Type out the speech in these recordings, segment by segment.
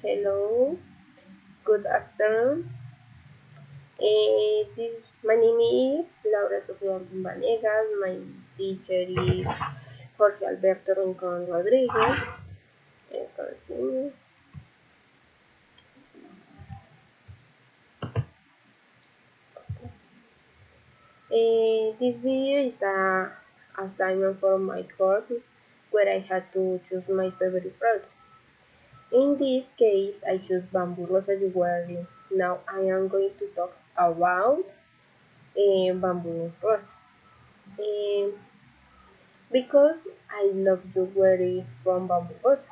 Hello, good afternoon. My name is Laura Sofía Vanegas. My teacher is Jorge Alberto Rincón Rodríguez. Continue. This video is a assignment for my course where I had to choose my favorite product. In this case, I choose Bamboo Rosa Jewelry. Now I am going to talk about Bamboo Rosa. Um, because I love jewelry from Bamboo Rosa.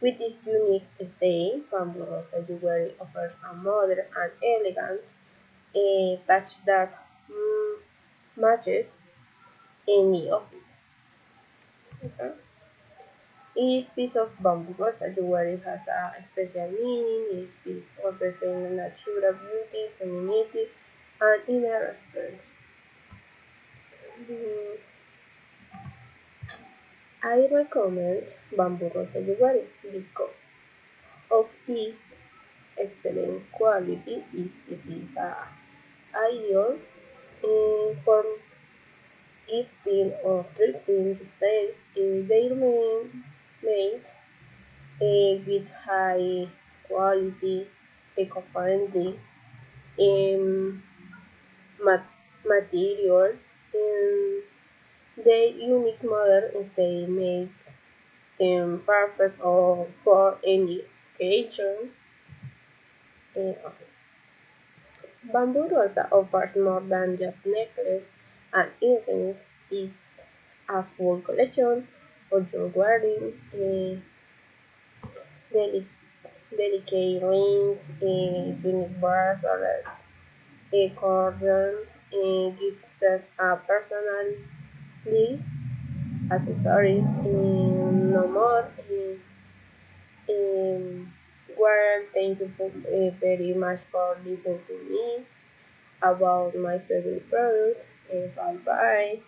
With this unique style, Bamboo Rosa jewelry offers a modern and elegant touch that matches any outfit. Okay? Each piece of Bamboo Rosa jewelry has a special meaning. Each piece represents natural beauty, femininity, and inner strength. Mm, I recommend Bamboo Rosa jewelry because of its excellent quality. This is ideal for gifting or treating yourself. They remain made with high quality, eco-friendly um, mat- materials. And the unique modern style makes them perfect for any occasion. Okay. Bamboo Rosa offers more than just necklaces and earrings. It's a full collection of jewelry, deli- delicate rings, unique bracelets, cordons, gifts that are personally accessories, no more. Um, well, thank you very much for listening to me about my favorite product. Bye bye.